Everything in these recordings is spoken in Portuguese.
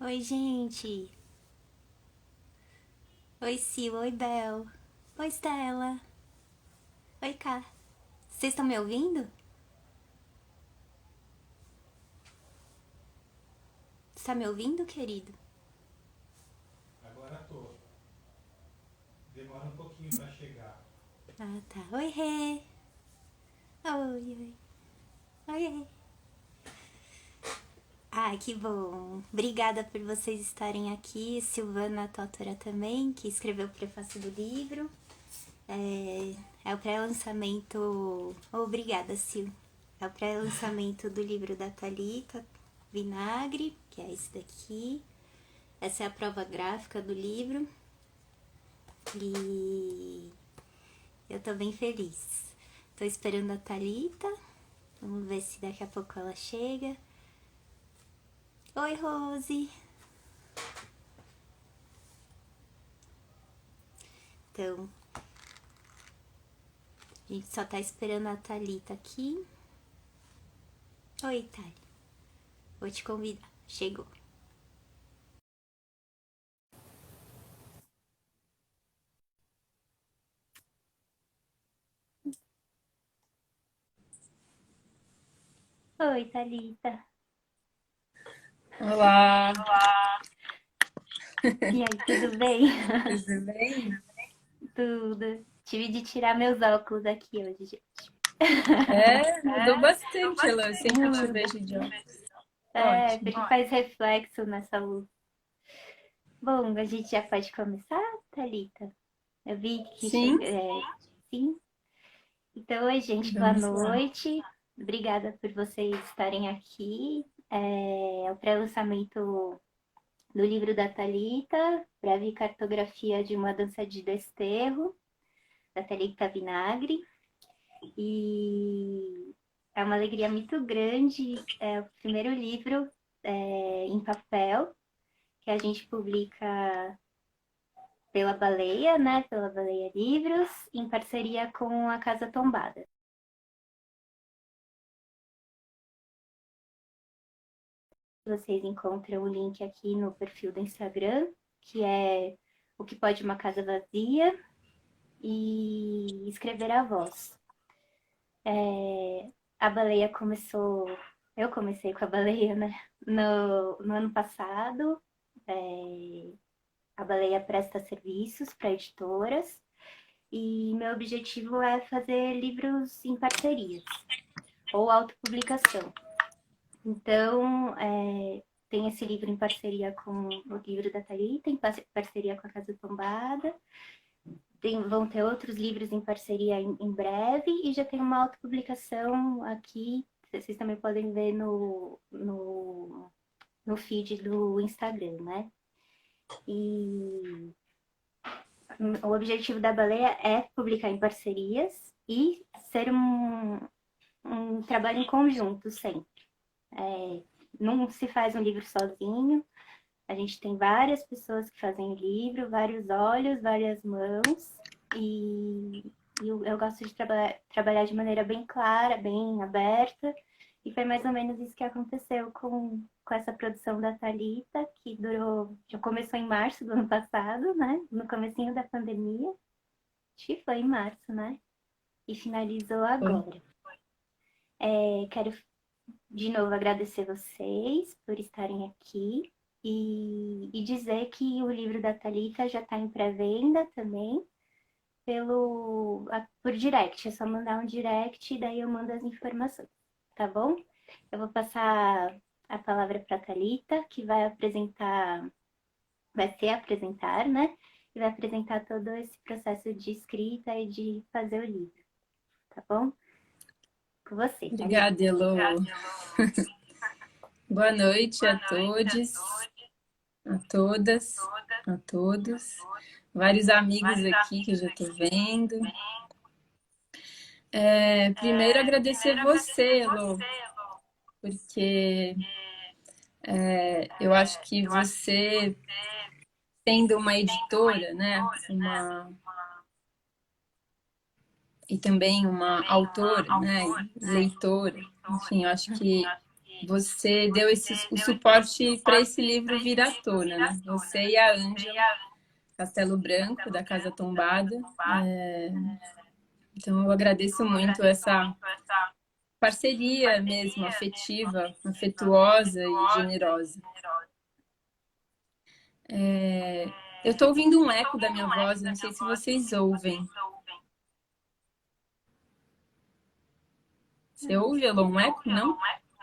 Oi, gente. Oi, Sil. Oi, Bel. Oi, Stella. Oi, Ká. Vocês estão me ouvindo? Você tá me ouvindo, querido? Agora tô. Demora um pouquinho para chegar. Ah, tá. Oi, Rê. Oi, oi. Oi, oi. Ai, que bom. Obrigada por vocês estarem aqui. Silvana, a tua autora também, que escreveu o prefácio do livro. É o pré-lançamento... Obrigada, Sil. É o pré-lançamento do livro da Thalita Vinagre, que é esse daqui. Essa é a prova gráfica do livro. E eu tô bem feliz. Tô esperando a Thalita. Vamos ver se daqui a pouco ela chega. Oi, Rose. Então, a gente só tá esperando a Thalita aqui. Oi, Thali. Vou te convidar. Chegou. Oi, Thalita. Olá, E aí, tudo bem? tudo bem? Tudo. Tive de tirar meus óculos aqui hoje, gente. Mudou bastante, Ela. Eu sempre te Muda. vejo de óculos. É, Ótimo. porque faz reflexo nessa luz. Bom, a gente já pode começar, Thalita? Eu vi que Sim, chega. Sim. Então, oi, gente, boa vamos lá. noite. Obrigada por vocês estarem aqui. É o pré-lançamento do livro da Thalita, Breve Cartografia de uma Dança de Desterro, da Thalita Vinagre. E é uma alegria muito grande. É o primeiro livro em papel que a gente publica pela Baleia, né? Pela Baleia Livros, em parceria com a Casa Tombada. Vocês encontram o link aqui no perfil do Instagram, que é o que pode uma casa vazia e escrever a voz. A baleia começou, eu comecei com a baleia, né? No ano passado, é, a baleia presta serviços para editoras e meu objetivo é fazer livros em parcerias ou autopublicação. Então, tem esse livro em parceria com o livro da Thalita, em parceria com a Casa Tombada. Vão ter outros livros em parceria em breve e já tem uma autopublicação aqui. Vocês também podem ver no feed do Instagram, né? E o objetivo da Baleia é publicar em parcerias e ser um trabalho em conjunto sempre. Não se faz um livro sozinho, a gente tem várias pessoas que fazem o livro, vários olhos, várias mãos, e eu gosto de trabalhar de maneira bem clara, bem aberta, e foi mais ou menos isso que aconteceu com essa produção da Thalita, que durou, já começou em março do ano passado, né? No comecinho da pandemia, acho que foi em março, né? E finalizou Foi. agora. Quero de novo agradecer vocês por estarem aqui e dizer que o livro da Thalita já está em pré-venda também por direct. É só mandar um direct e daí eu mando as informações, tá bom? Eu vou passar a palavra para a Thalita, que vai se apresentar, né? E vai apresentar todo esse processo de escrita e de fazer o livro, tá bom? Com você, Thalita. Obrigada, Elo. Boa noite a todos, a todas, a todos. Vários amigos aqui que eu já estou vendo. Primeiro, agradecer você, Elo, porque eu acho que você, sendo uma editora, né, e também uma autora, né, leitora, enfim, eu acho que você deu o suporte para esse livro vir à tona, né? Você e a Ângela Castelo Branco, da Casa Tombada. Então, eu agradeço muito essa parceria mesmo, afetiva, afetuosa e generosa. Eu estou ouvindo um eco da minha voz, não sei se vocês ouvem. Você ouve, Elô, um eco? Não?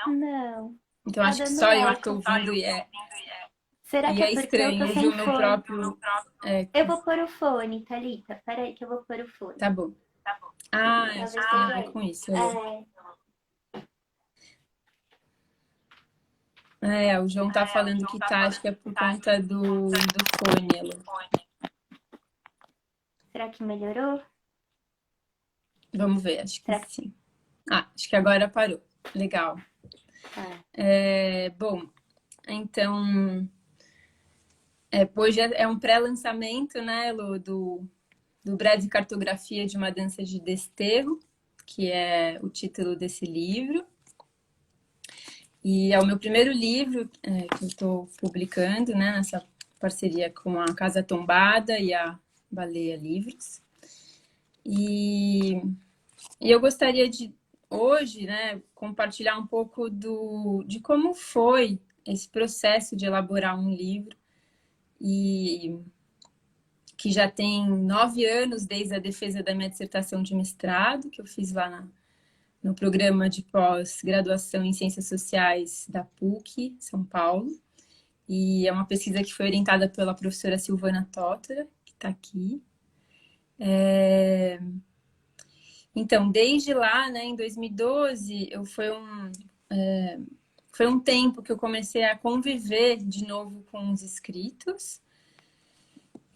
Não, Então, tá acho que dando só eu estou eco. ouvindo Será e que é é porque eu tô estranho ouvir sem o meu fone? próprio Eu eco. vou pôr o fone, Thalita. Peraí que eu vou pôr o fone. Tá bom. Ah, Talvez acho que tem a ver seja com isso. isso, Elô. O João tá falando que tá, acho que é por conta do fone, Elô. Será que melhorou? Vamos ver, acho que Será que... sim. Acho que agora parou. Legal. Tá. Bom, então, hoje é um pré-lançamento, né, Elô, do Breve Cartografia de uma Dança de Desterro, que é o título desse livro. E é o meu primeiro livro que eu estou publicando, né, nessa parceria com a Casa Tombada e a Baleia Livros. E eu gostaria de, hoje, né, compartilhar um pouco de como foi esse processo de elaborar um livro, e que já tem 9 anos desde a defesa da minha dissertação de mestrado, que eu fiz lá no programa de pós-graduação em Ciências Sociais da PUC, São Paulo. E é uma pesquisa que foi orientada pela professora Silvana Tótora, que está aqui. Então, desde lá, né, em 2012, foi um tempo que eu comecei a conviver de novo com os escritos.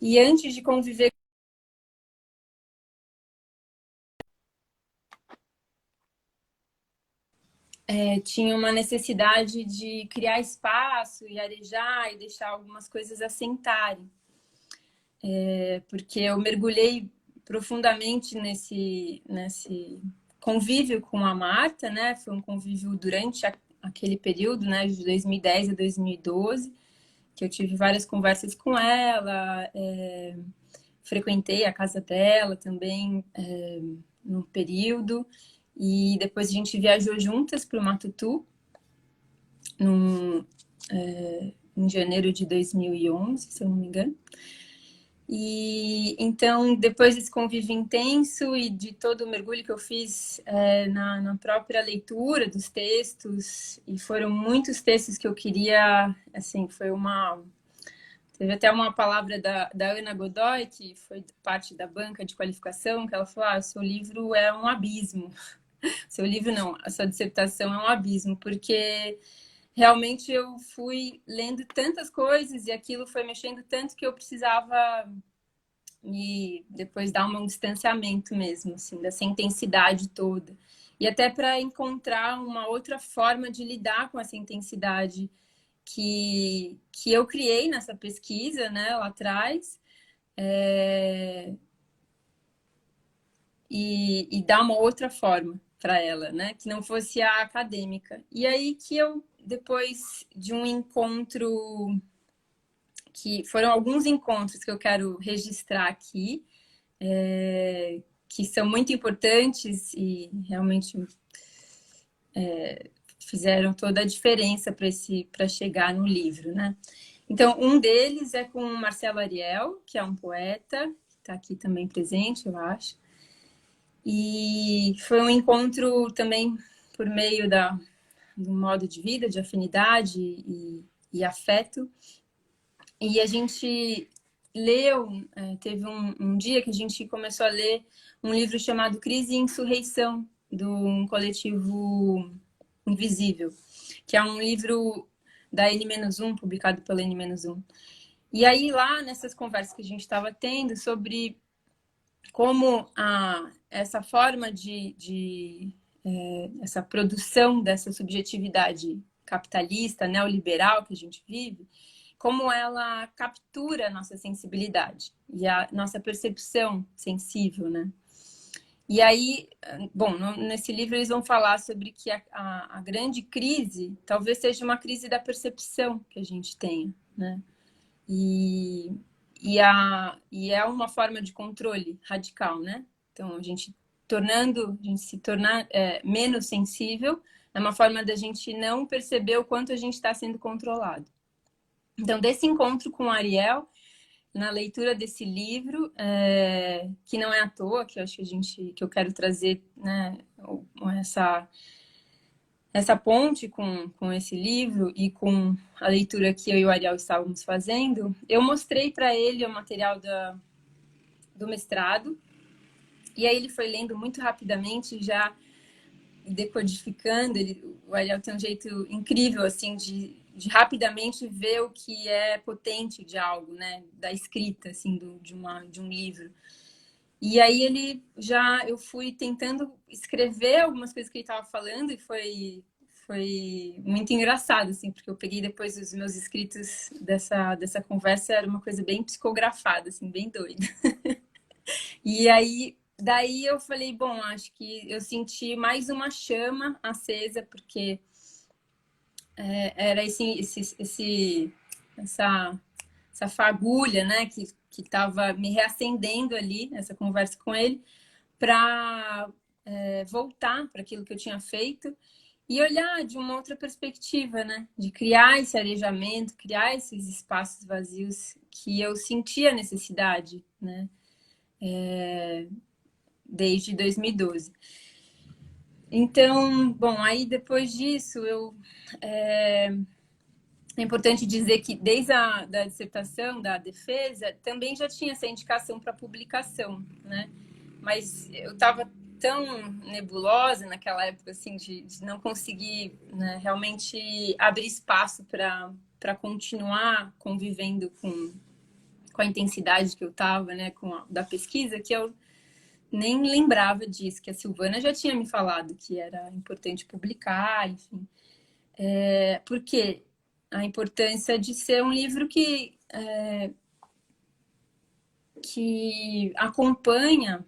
E antes de conviver, tinha uma necessidade de criar espaço e arejar e deixar algumas coisas assentarem. Porque eu mergulhei profundamente nesse convívio com a Marta, né? Foi um convívio durante aquele período, né, de 2010 a 2012, que eu tive várias conversas com ela, frequentei a casa dela também num período, e depois a gente viajou juntas para o Matutu, em janeiro de 2011, se eu não me engano. E então, depois desse convívio intenso e de todo o mergulho que eu fiz na própria leitura dos textos, e foram muitos textos que eu queria, assim, teve até uma palavra da Ana Godoy, que foi parte da banca de qualificação, que ela falou: seu livro é um abismo. Seu livro não, a sua dissertação é um abismo, porque realmente eu fui lendo tantas coisas e aquilo foi mexendo tanto que eu precisava me depois dar um distanciamento mesmo, assim, dessa intensidade toda. E até para encontrar uma outra forma de lidar com essa intensidade que eu criei nessa pesquisa, né, lá atrás, e dar uma outra forma para ela, né, que não fosse a acadêmica. E aí que eu, depois de um encontro, que foram alguns encontros que eu quero registrar aqui, que são muito importantes e realmente fizeram toda a diferença para chegar no livro, né? Então, um deles é com o Marcelo Ariel, que é um poeta, que está aqui também presente, eu acho. E foi um encontro também por meio do modo de vida, de afinidade e afeto. E a gente leu, teve um dia que a gente começou a ler um livro chamado Crise e Insurreição, do coletivo Invisível, que é um livro da N-1, publicado pela N-1. E aí, lá nessas conversas que a gente estava tendo sobre como essa forma essa produção dessa subjetividade capitalista, neoliberal que a gente vive, como ela captura a nossa sensibilidade e a nossa percepção sensível, né? E aí, bom, nesse livro eles vão falar sobre que a grande crise talvez seja uma crise da percepção que a gente tenha, né? E, e é uma forma de controle radical, né? Então, a gente se tornar menos sensível é uma forma da gente não perceber o quanto a gente está sendo controlado. Então, desse encontro com o Ariel, na leitura desse livro, que não é à toa, que eu acho que eu quero trazer, né, essa ponte com esse livro e com a leitura que eu e o Ariel estávamos fazendo, eu mostrei para ele o material do mestrado, e aí ele foi lendo muito rapidamente, já decodificando. O Ariel tem um jeito incrível, assim, de rapidamente ver o que é potente de algo, né? Da escrita, assim, de um livro. E aí eu fui tentando escrever algumas coisas que ele estava falando e foi muito engraçado, assim, porque eu peguei depois os meus escritos dessa conversa, era uma coisa bem psicografada, assim, bem doida. E aí, daí eu falei, bom, acho que eu senti mais uma chama acesa, porque era essa fagulha, né, que estava me reacendendo ali, nessa conversa com ele, para voltar para aquilo que eu tinha feito e olhar de uma outra perspectiva, né, de criar esse arejamento, criar esses espaços vazios que eu sentia necessidade, né, desde 2012. Então, bom, aí depois disso, é importante dizer que desde a da dissertação, da defesa, também já tinha essa indicação para publicação, né? Mas eu estava tão nebulosa naquela época, assim, de não conseguir, né, realmente abrir espaço para continuar convivendo com a intensidade que eu estava, né, da pesquisa, que eu nem lembrava disso, que a Silvana já tinha me falado que era importante publicar, enfim. Porque a importância de ser um livro que acompanha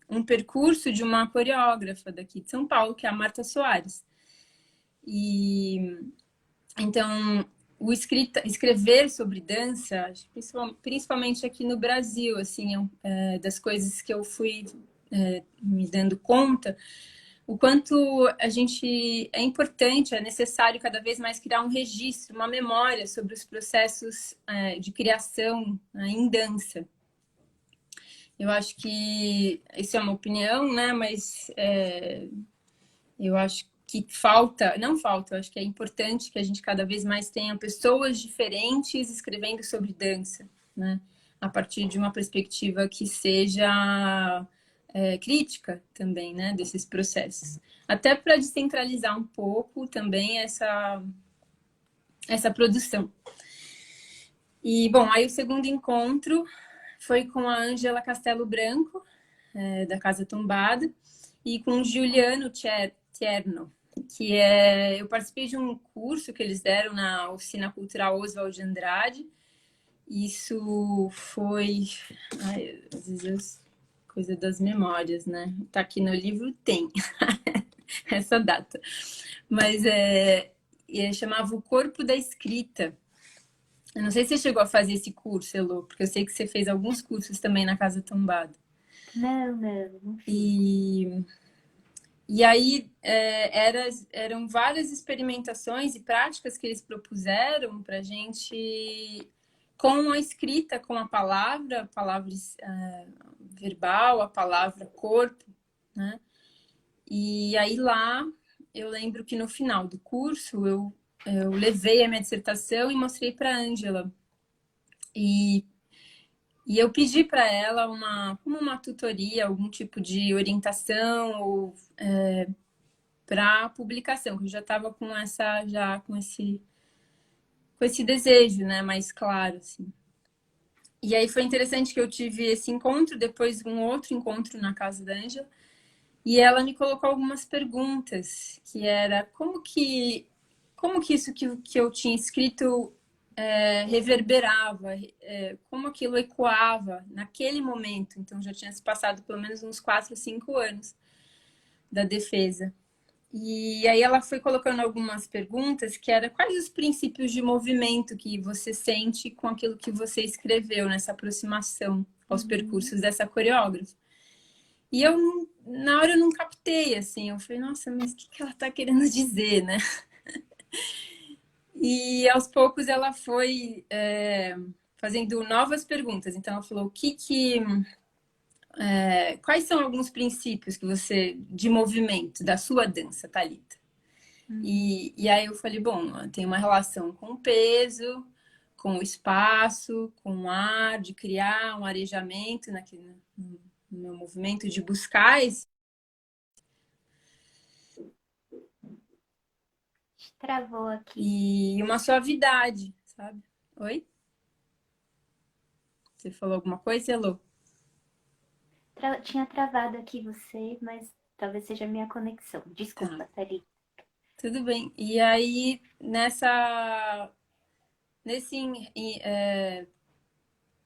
um percurso de uma coreógrafa daqui de São Paulo, que é a Marta Soares. E então escrever sobre dança, principalmente aqui no Brasil, assim, das coisas que eu fui me dando conta, o quanto é importante, é necessário cada vez mais criar um registro, uma memória sobre os processos de criação em dança. Eu acho que isso é uma opinião, né? Mas eu acho que eu acho que é importante que a gente cada vez mais tenha pessoas diferentes escrevendo sobre dança, né? A partir de uma perspectiva que seja crítica também, né? Desses processos. Até para descentralizar um pouco também essa produção. E, bom, aí o segundo encontro foi com a Ângela Castelo Branco, da Casa Tombada, e com o Giuliano Tierno, que eu participei de um curso que eles deram na Oficina Cultural Oswald de Andrade. Isso foi... Ai, às vezes coisa das memórias, né? Tá aqui no livro, tem essa data. Mas chamava O Corpo da Escrita. Eu não sei se você chegou a fazer esse curso, Elô, porque eu sei que você fez alguns cursos também na Casa Tombada. Não fiz. E aí eram várias experimentações e práticas que eles propuseram para a gente, com a escrita, com a palavra verbal, a palavra corpo, né? E aí lá, eu lembro que no final do curso, eu levei a minha dissertação e mostrei para a Ângela. E eu pedi para ela como uma tutoria, algum tipo de orientação ou para publicação, que eu já estava com esse desejo, né, mais claro, assim. E aí foi interessante que eu tive esse encontro, depois um outro encontro na casa da Ângela, e ela me colocou algumas perguntas, que era como que isso que eu tinha escrito reverberava, como aquilo ecoava naquele momento. Então já tinha se passado pelo menos uns 4, 5 anos da defesa. E aí ela foi colocando algumas perguntas que era quais os princípios de movimento que você sente com aquilo que você escreveu nessa aproximação aos percursos dessa coreógrafa. E eu, na hora, eu não captei, assim. Eu falei, nossa, mas o que ela tá querendo dizer, né? E aos poucos ela foi fazendo novas perguntas. Então ela falou, quais são alguns princípios que você de movimento da sua dança, Thalita? E aí eu falei, bom, tem uma relação com o peso, com o espaço, com o ar, de criar um arejamento no meu movimento, de buscar esse. Travou aqui. E uma suavidade, sabe? Oi? Você falou alguma coisa, Elô? Tinha travado aqui você, mas talvez seja a minha conexão. Desculpa, Tá, Thalita. tudo bem. E aí, nesse,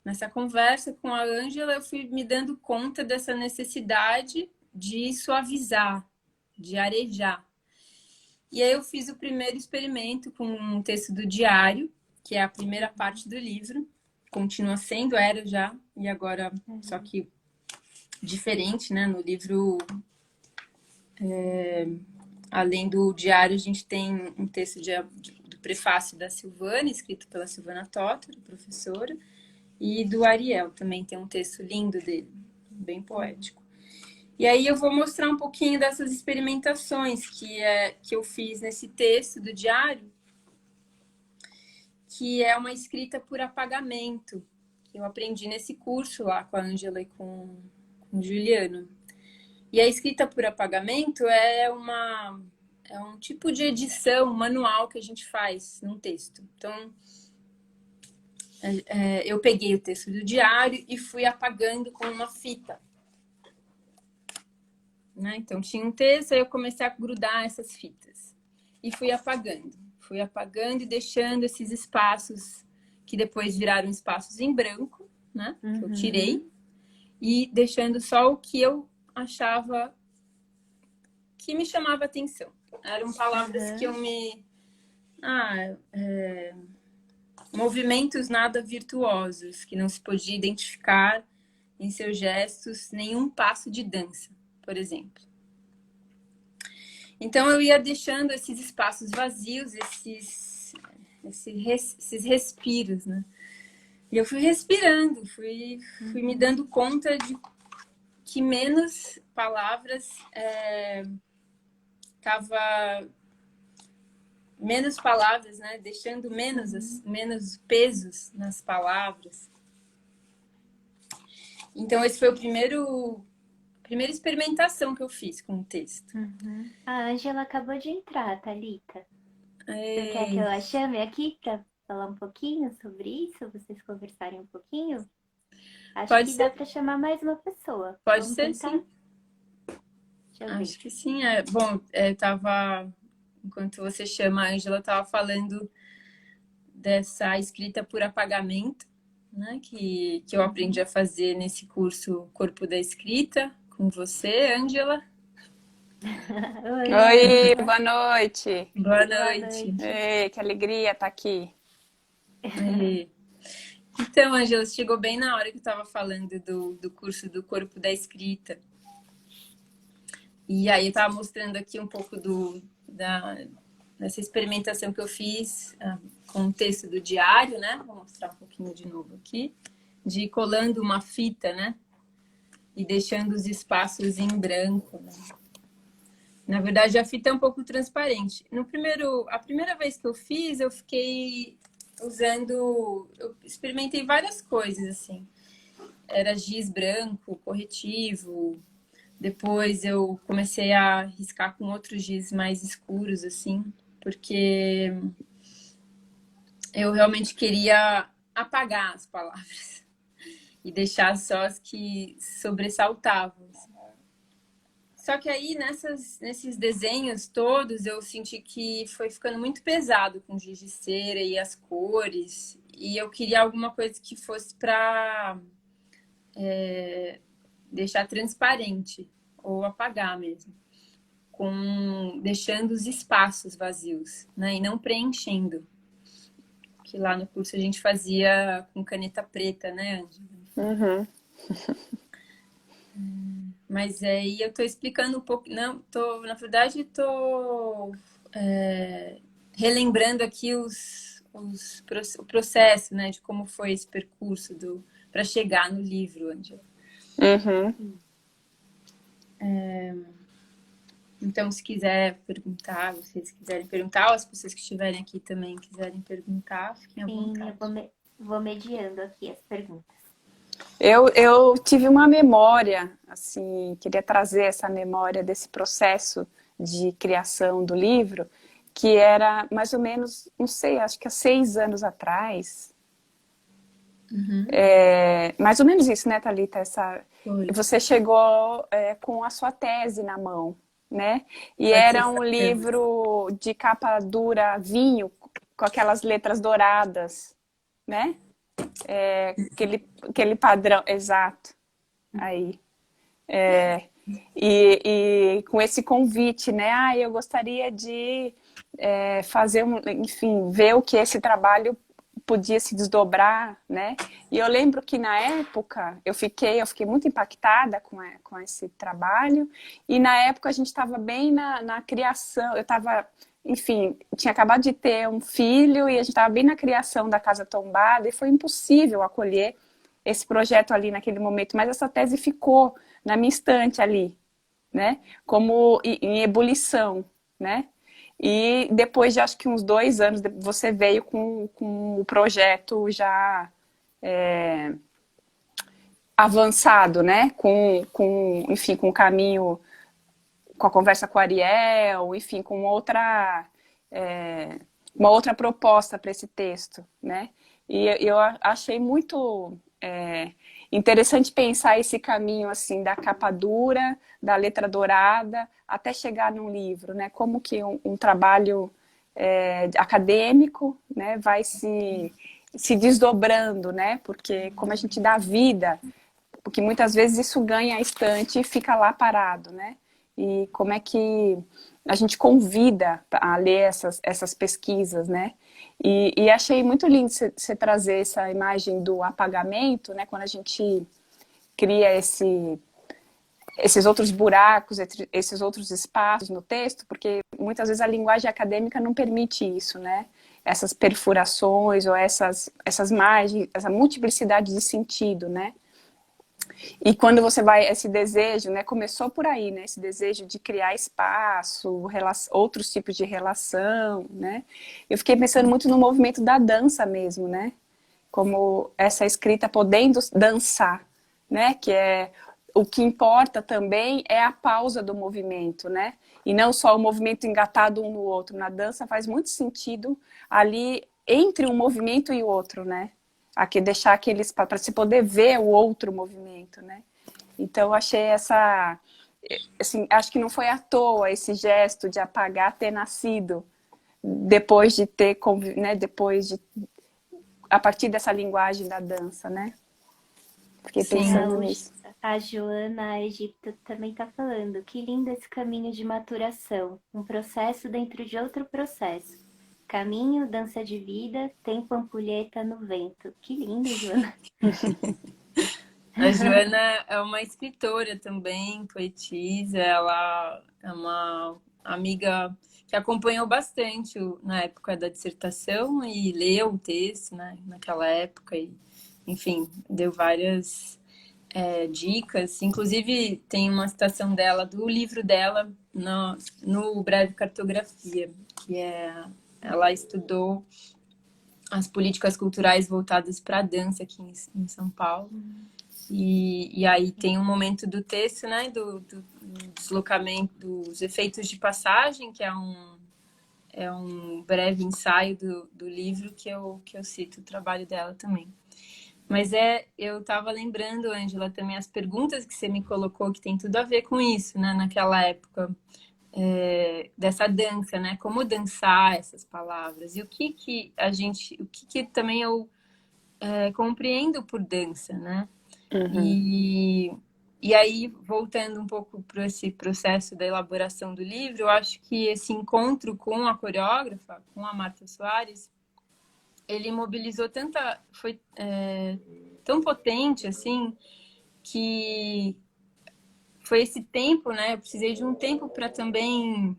nessa conversa com a Ângela, eu fui me dando conta dessa necessidade de suavizar, de arejar. E aí eu fiz o primeiro experimento com um texto do diário, que é a primeira parte do livro. Continua sendo, era já, e agora, só que diferente, né? No livro, além do diário, a gente tem um texto do prefácio da Silvana, escrito pela Silvana Totter, professora, e do Ariel também tem um texto lindo dele, bem poético. E aí eu vou mostrar um pouquinho dessas experimentações que eu fiz nesse texto do diário, que é uma escrita por apagamento, que eu aprendi nesse curso lá com a Ângela e com o Juliano. E a escrita por apagamento é um tipo de edição manual que a gente faz num texto. Então, eu peguei o texto do diário e fui apagando com uma fita. Né? Então, tinha um texto, aí eu comecei a grudar essas fitas. E fui apagando e deixando esses espaços que depois viraram espaços em branco, né? Que eu tirei. E deixando só o que eu achava que me chamava atenção. Eram palavras que eu me... movimentos nada virtuosos, que não se podia identificar em seus gestos nenhum passo de dança, por exemplo. Então eu ia deixando esses espaços vazios, esses respiros, né? E eu fui respirando, fui me dando conta de que menos palavras menos palavras, né? Deixando menos pesos nas palavras. Então esse foi a primeira experimentação que eu fiz com o texto. A Ângela acabou de entrar, Thalita. Você quer que eu a chame aqui para falar um pouquinho sobre isso? Vocês conversarem um pouquinho? Acho Pode que ser. dá para chamar mais uma pessoa. Pode Vamos ser, tentar? sim. Deixa eu Acho ver. que sim. Bom, enquanto você chama, a Ângela estava falando dessa escrita por apagamento, né? Que eu aprendi a fazer nesse curso Corpo da Escrita com você, Ângela. Oi, boa noite. Boa Boa noite. noite. Ei, que alegria estar aqui. Então, Ângela, chegou bem na hora que eu estava falando do curso do Corpo da Escrita. E aí eu estava mostrando aqui um pouco dessa experimentação que eu fiz com o texto do diário, né? Vou mostrar um pouquinho de novo aqui. De ir colando uma fita, né? E deixando os espaços em branco, né? Na verdade, a fita é um pouco transparente. A primeira vez que eu fiz, eu fiquei usando... Eu experimentei várias coisas, assim. Era giz branco, corretivo. Depois eu comecei a riscar com outros giz mais escuros, assim. Porque eu realmente queria apagar as palavras. E deixar só as que sobressaltavam. Só que aí, nesses desenhos todos, eu senti que foi ficando muito pesado com giz de cera e as cores. E eu queria alguma coisa que fosse para deixar transparente ou apagar mesmo, deixando os espaços vazios, né? E não preenchendo. Que lá no curso a gente fazia com caneta preta, né, Ângela? Uhum. Mas aí eu tô explicando um pouco, não, na verdade, relembrando aqui o processo, né, de como foi esse percurso para chegar no livro, Ângela. Uhum. Então, se quiser perguntar, vocês quiserem perguntar, ou as pessoas que estiverem aqui também quiserem perguntar, fiquem à Sim, vontade. eu vou mediando aqui as perguntas. Eu tive uma memória, assim, queria trazer essa memória desse processo de criação do livro, que era mais ou menos, não sei, acho que há 6 anos atrás. Mais ou menos isso, né, Thalita? Foi. Você chegou com a sua tese na mão, né? E A era um dissertação. livro de capa dura, vinho, com aquelas letras douradas, né? Aquele padrão, exato. Aí. E com esse convite, né? Ah, eu gostaria de fazer enfim, ver o que esse trabalho podia se desdobrar, né? E eu lembro que na época eu fiquei muito impactada com esse trabalho, e na época a gente estava bem na criação, eu estava, enfim, tinha acabado de ter um filho e a gente estava bem na criação da Casa Tombada, e foi impossível acolher esse projeto ali naquele momento, mas essa tese ficou na minha estante ali, né? Como em ebulição, né? E depois de acho que uns 2 anos, você veio com o projeto já avançado, né? Enfim, com o caminho, com a conversa com a Ariel, enfim, com uma outra proposta para esse texto, né? E eu achei muito interessante pensar esse caminho assim da capa dura, da letra dourada, até chegar num livro, né? Como que um trabalho acadêmico, né, vai se desdobrando, né? Porque como a gente dá vida, porque muitas vezes isso ganha a estante e fica lá parado, né? E como é que a gente convida a ler essas pesquisas, né? E achei muito lindo você trazer essa imagem do apagamento, né? Quando a gente cria esses outros buracos, esses outros espaços no texto, porque muitas vezes a linguagem acadêmica não permite isso, né? Essas perfurações ou essas margens, essa multiplicidade de sentido, né? E quando você vai, esse desejo, né, começou por aí, né, esse desejo de criar espaço, outros tipos de relação, né, eu fiquei pensando muito no movimento da dança mesmo, né, como essa escrita podendo dançar, né, que é, o que importa também é a pausa do movimento, né, e não só o movimento engatado um no outro, na dança faz muito sentido ali entre um movimento e o outro, né, aqui deixar aqueles para se poder ver o outro movimento, né? Então achei assim, acho que não foi à toa esse gesto de apagar ter nascido depois de ter, né? Depois de a partir dessa linguagem da dança, né? Fiquei pensando nisso. A Joana Egipto também está falando. Que lindo esse caminho de maturação, um processo dentro de outro processo. Caminho, dança de vida, tempo ampulheta no vento. Que lindo, Joana. A Joana é uma escritora também, poetisa, ela é uma amiga que acompanhou bastante na época da dissertação e leu o texto, né, naquela época, e, enfim, deu várias dicas. Inclusive, tem uma citação dela, do livro dela, no Breve Cartografia, que ela estudou as políticas culturais voltadas para a dança aqui em São Paulo. E aí tem um momento do texto, né, do deslocamento, dos efeitos de passagem, que é um breve ensaio do livro que eu cito o trabalho dela também. Mas eu estava lembrando, Ângela, também as perguntas que você me colocou, que tem tudo a ver com isso, né? Naquela época, dessa dança, né? Como dançar essas palavras. E o que que também eu compreendo por dança, né? Uhum. E, e aí, voltando um pouco para esse processo da elaboração do livro, eu acho que esse encontro com a coreógrafa, com a Marta Soares, ele mobilizou foi tão potente, assim, que foi esse tempo, né? Eu precisei de um tempo para também,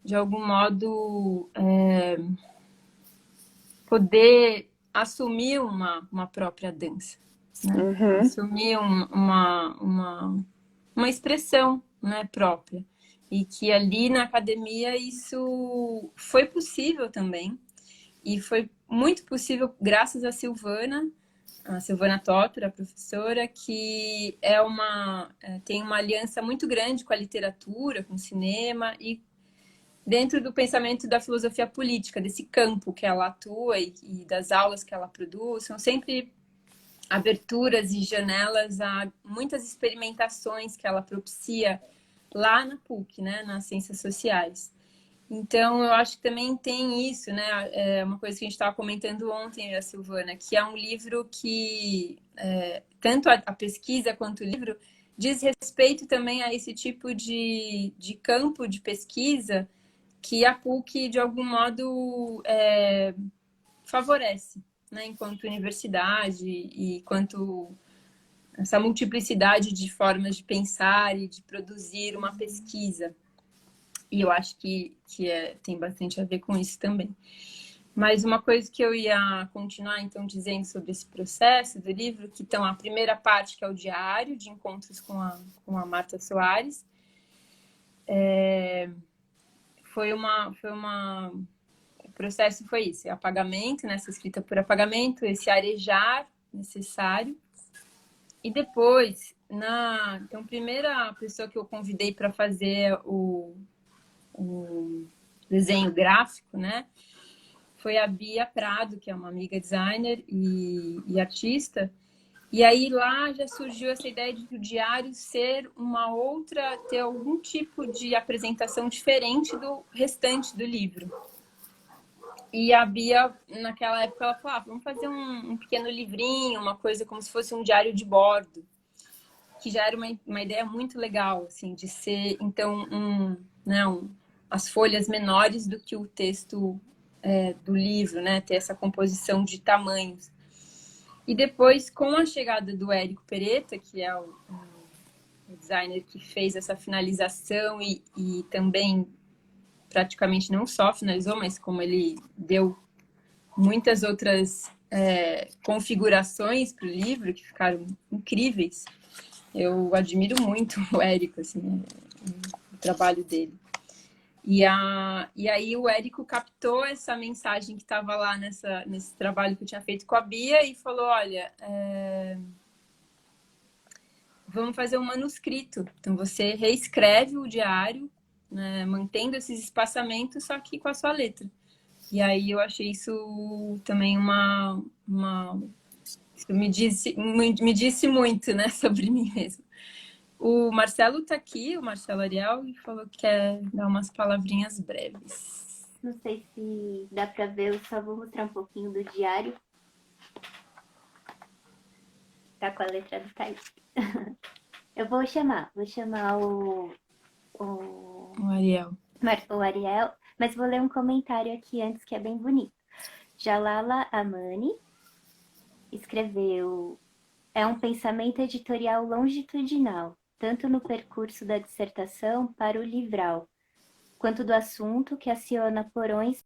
de algum modo, poder assumir uma própria dança, né? Uhum. Assumir uma expressão, né, própria. E que ali na academia isso foi possível também. E foi muito possível graças a Silvana Totter, a professora, que tem uma aliança muito grande com a literatura, com o cinema e dentro do pensamento da filosofia política, desse campo que ela atua e das aulas que ela produz, são sempre aberturas e janelas a muitas experimentações que ela propicia lá na PUC, né, nas ciências sociais. Então, eu acho que também tem isso, né? É uma coisa que a gente estava comentando ontem, a Silvana, que é um livro que, tanto a pesquisa quanto o livro, diz respeito também a esse tipo de campo de pesquisa que a PUC, de algum modo, favorece, né? Enquanto universidade e quanto essa multiplicidade de formas de pensar e de produzir uma pesquisa. E eu acho que tem bastante a ver com isso também. Mas uma coisa que eu ia continuar, então, dizendo sobre esse processo do livro, que então a primeira parte, que é o diário de encontros com a Marta Soares, o processo foi isso, apagamento, né, essa escrita por apagamento, esse arejar necessário. E depois, então, a primeira pessoa que eu convidei para fazer o desenho gráfico, né, foi a Bia Prado, que é uma amiga designer e artista. E aí lá já surgiu essa ideia de o diário ser ter algum tipo de apresentação diferente do restante do livro. E a Bia, naquela época, ela falou, vamos fazer um pequeno livrinho, uma coisa como se fosse um diário de bordo, que já era uma ideia muito legal, assim, de ser, então, as folhas menores do que o texto do livro, né? Ter essa composição de tamanhos. E depois, com a chegada do Érico Peretta, que é o designer que fez essa finalização e também praticamente não só finalizou, mas como ele deu muitas outras configurações para o livro que ficaram incríveis. Eu admiro muito o Érico, assim, o trabalho dele. E aí o Érico captou essa mensagem que estava lá nesse trabalho que eu tinha feito com a Bia e falou, olha, vamos fazer um manuscrito. Então você reescreve o diário, né, mantendo esses espaçamentos, só que com a sua letra. E aí eu achei isso também isso me disse muito, né, sobre mim mesmo. O Marcelo está aqui, o Marcelo Ariel, e falou que quer dar umas palavrinhas breves. Não sei se dá para ver, eu só vou mostrar um pouquinho do diário. Tá com a letra do Thaís. Eu vou chamar O Ariel. o Ariel, mas vou ler um comentário aqui antes que é bem bonito. Jalala Amani escreveu: é um pensamento editorial longitudinal, tanto no percurso da dissertação para o livral, quanto do assunto que aciona porões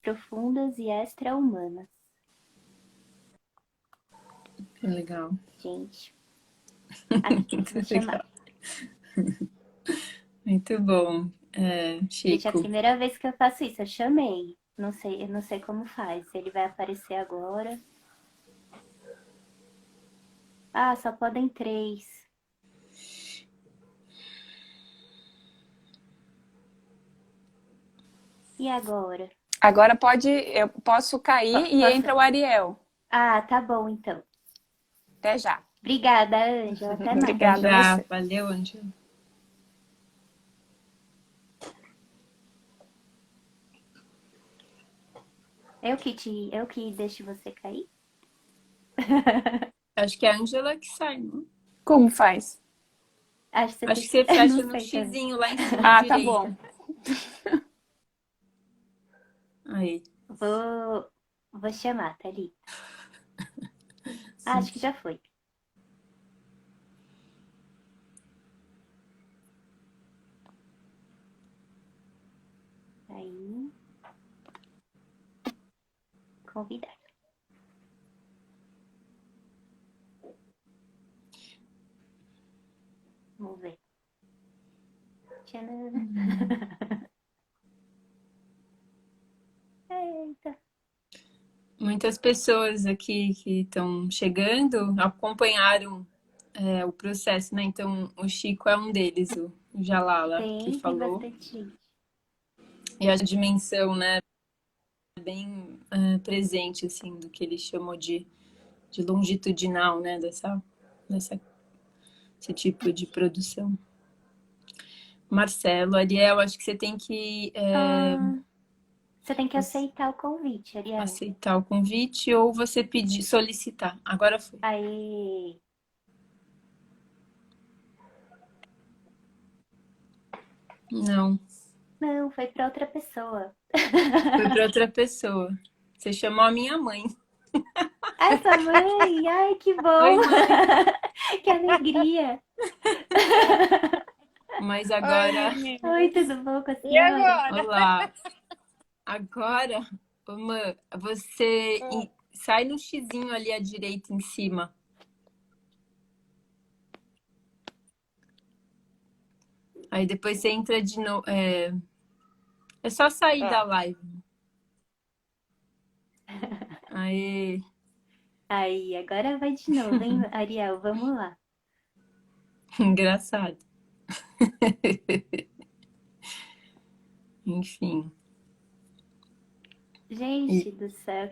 profundas e extra-humanas. Legal. Gente, aqui, vou chamar. Muito bom, Gente, é a Chico. primeira vez que eu faço isso, eu chamei. Eu não sei como faz. Ele vai aparecer agora. Ah, só podem 3. E agora? Agora eu posso cair e entra o Ariel. Ah, tá bom então. Até já. Obrigada, Ângela. Até mais. Obrigada a Já, você. valeu, Ângela. Eu que deixo você cair? Acho que é a Ângela que sai, não? Como faz? Acho que você Acho tem que você que. fecha Não no sei também. xizinho lá em cima à Ah, tá direita. bom. Aí, Vou chamar, Thalita. Ah, sim. acho que já foi. Aí, convidar. Vamos ver. Tcharam. Eita. Muitas pessoas aqui que estão chegando acompanharam o processo, né? Então, o Chico é um deles, o Jalala, que Tem falou. bastante gente. E a dimensão, né, bem presente, assim, do que ele chamou de longitudinal, né, esse tipo de produção. Marcelo, Ariel, acho que você tem que Você tem que aceitar o convite, Ariel. aceitar o convite ou você pedir, solicitar. Agora foi. Aí. Não, Não, foi pra outra pessoa. foi para outra pessoa. Você chamou a minha mãe. Ai, sua mãe! Ai, que Oi, bom! mãe. Que alegria! Mas Oi, agora, Oi, meninas. tudo bom com a E senhora? agora? olá. Agora, mãe, você sai no xizinho ali à direita em cima. Aí depois você entra de novo. É só sair da Tá. live. Aí, Aí, agora vai de novo, hein, Ariel? Vamos lá. engraçado. Enfim. Gente do céu,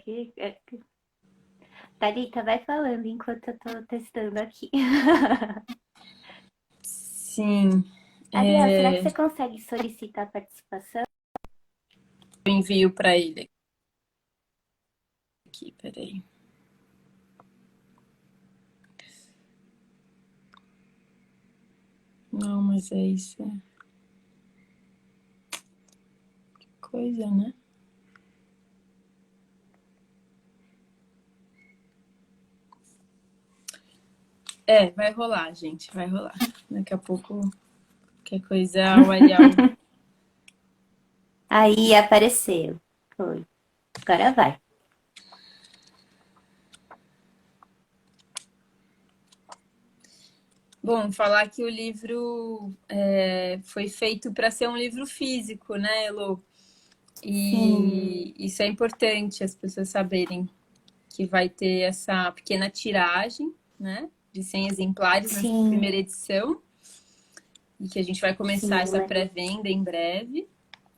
Thalita, vai falando enquanto eu tô testando aqui. Sim, Ariel, será que você consegue solicitar a participação? eu envio para ele aqui, peraí. Não, mas é isso. Que coisa, né? Vai rolar, gente, vai rolar. Daqui a pouco, qualquer coisa, o Ariel. Aí apareceu. Foi. Agora vai. Bom, falar que o livro foi feito para ser um livro físico, né, Elo? Sim, E isso é importante as pessoas saberem que vai ter essa pequena tiragem, né, de 100 exemplares nessa sim, primeira edição e que a gente vai começar sim. essa pré-venda em breve.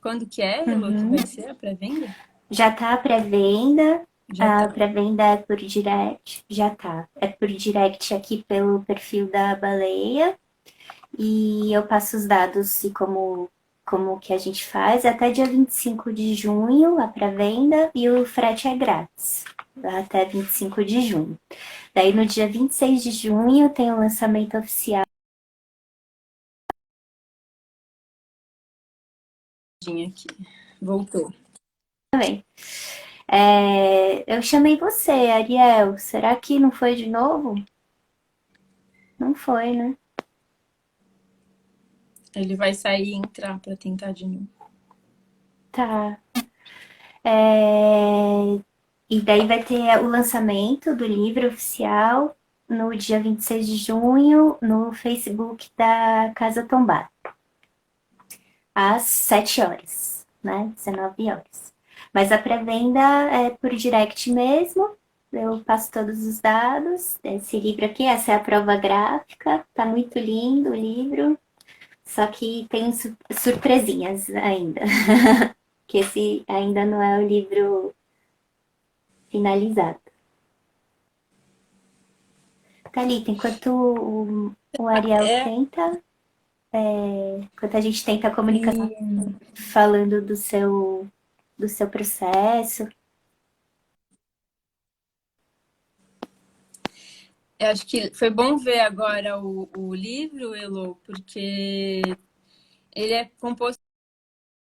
Quando que é, Elo, que Uhum. vai ser a pré-venda? Já tá a pré-venda. Já A tá. pré-venda é por direct. Já tá. É por direct aqui pelo perfil da Baleia. E eu passo os dados e como que a gente faz. Até dia 25 de junho a pré-venda e o frete é grátis. Até 25 de junho. Daí no dia 26 de junho tem o lançamento oficial. Aqui. Voltou. Também. Eu chamei você, Ariel. Será que não foi de novo? Não foi, né? Ele vai sair e entrar para tentar de novo. Tá. E daí vai ter o lançamento do livro oficial no dia 26 de junho no Facebook da Casa Tombada, às 7 horas, né? 19 horas. Mas a pré-venda é por direct mesmo. Eu passo todos os dados. Esse livro aqui, essa é a prova gráfica. Tá muito lindo o livro. Só que tem surpresinhas ainda. Que esse ainda não é o livro finalizado. Thalita, enquanto o Ariel tenta, enquanto a gente tenta a comunicação falando do seu processo. Eu acho que foi bom ver agora o livro, Elo, porque ele é composto